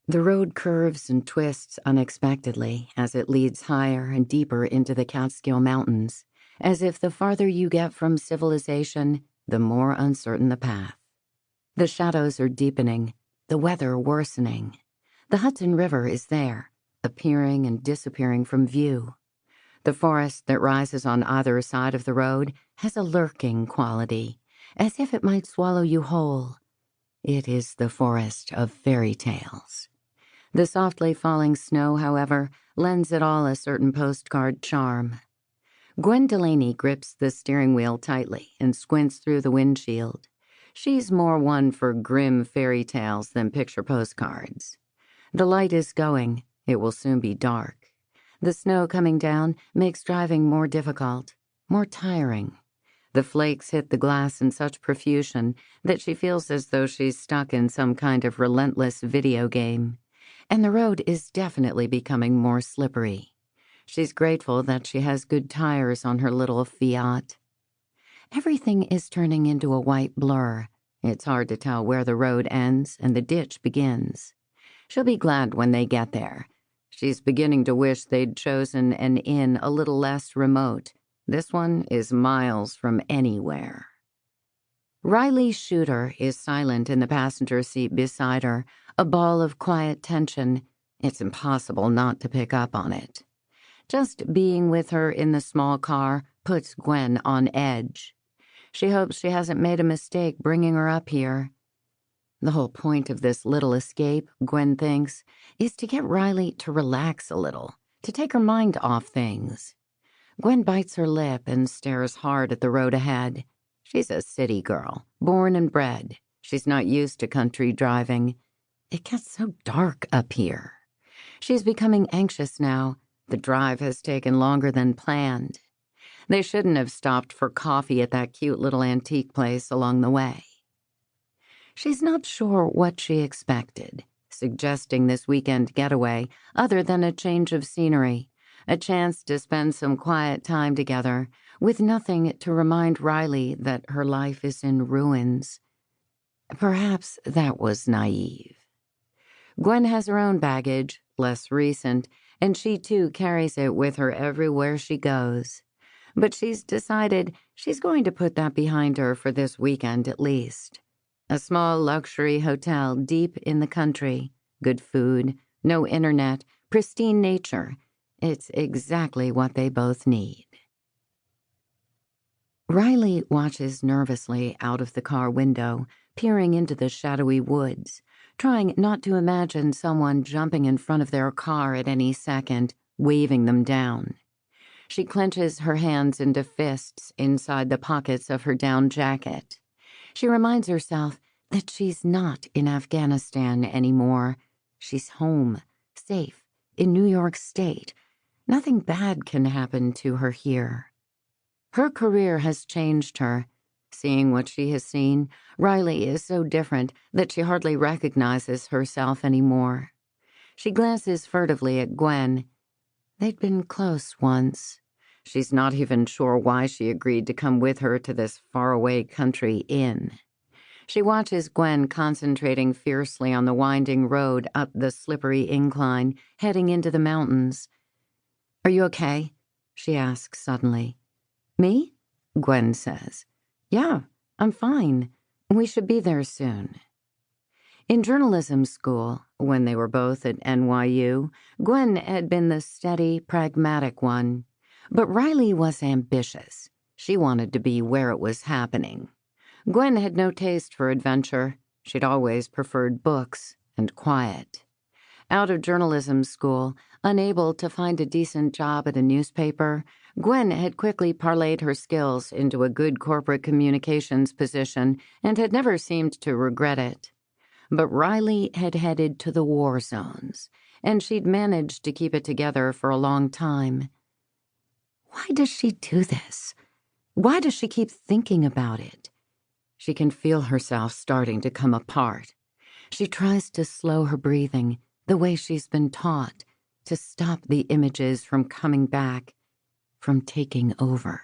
The road curves and twists unexpectedly as it leads higher and deeper into the Catskill Mountains, as if the farther you get from civilization, the more uncertain the path. The shadows are deepening, the weather worsening. The Hudson River is there, appearing and disappearing from view. The forest that rises on either side of the road has a lurking quality, as if it might swallow you whole. It is the forest of fairy tales. The softly falling snow, however, lends it all a certain postcard charm. Gwen Delaney grips the steering wheel tightly and squints through the windshield. She's more one for grim fairy tales than picture postcards. The light is going. It will soon be dark. The snow coming down makes driving more difficult, more tiring. The flakes hit the glass in such profusion that she feels as though she's stuck in some kind of relentless video game. And the road is definitely becoming more slippery. She's grateful that she has good tires on her little Fiat. Everything is turning into a white blur. It's hard to tell where the road ends and the ditch begins. She'll be glad when they get there. She's beginning to wish they'd chosen an inn a little less remote. This one is miles from anywhere. Riley Shooter is silent in the passenger seat beside her, a ball of quiet tension. It's impossible not to pick up on it. Just being with her in the small car puts Gwen on edge. She hopes she hasn't made a mistake bringing her up here. The whole point of this little escape, Gwen thinks, is to get Riley to relax a little, to take her mind off things. Gwen bites her lip and stares hard at the road ahead. She's a city girl, born and bred. She's not used to country driving. It gets so dark up here. She's becoming anxious now. The drive has taken longer than planned. They shouldn't have stopped for coffee at that cute little antique place along the way. She's not sure what she expected, suggesting this weekend getaway other than a change of scenery, a chance to spend some quiet time together, with nothing to remind Riley that her life is in ruins. Perhaps that was naive. Gwen has her own baggage, less recent, and she too carries it with her everywhere she goes. But she's decided she's going to put that behind her for this weekend at least. A small luxury hotel deep in the country, good food, no internet, pristine nature. It's exactly what they both need. Riley watches nervously out of the car window, peering into the shadowy woods, trying not to imagine someone jumping in front of their car at any second, waving them down. She clenches her hands into fists inside the pockets of her down jacket. She reminds herself that she's not in Afghanistan anymore. She's home, safe, in New York State. Nothing bad can happen to her here. Her career has changed her. Seeing what she has seen, Riley is so different that she hardly recognizes herself anymore. She glances furtively at Gwen. They'd been close once. She's not even sure why she agreed to come with her to this faraway country inn. She watches Gwen concentrating fiercely on the winding road up the slippery incline, heading into the mountains. "Are you okay?" she asks suddenly. "Me?" Gwen says. "Yeah, I'm fine. We should be there soon." In journalism school, when they were both at NYU, Gwen had been the steady, pragmatic one. But Riley was ambitious. She wanted to be where it was happening. Gwen had no taste for adventure. She'd always preferred books and quiet. Out of journalism school, unable to find a decent job at a newspaper, Gwen had quickly parlayed her skills into a good corporate communications position and had never seemed to regret it. But Riley had headed to the war zones, and she'd managed to keep it together for a long time. Why does she do this? Why does she keep thinking about it? She can feel herself starting to come apart. She tries to slow her breathing, the way she's been taught, to stop the images from coming back, from taking over.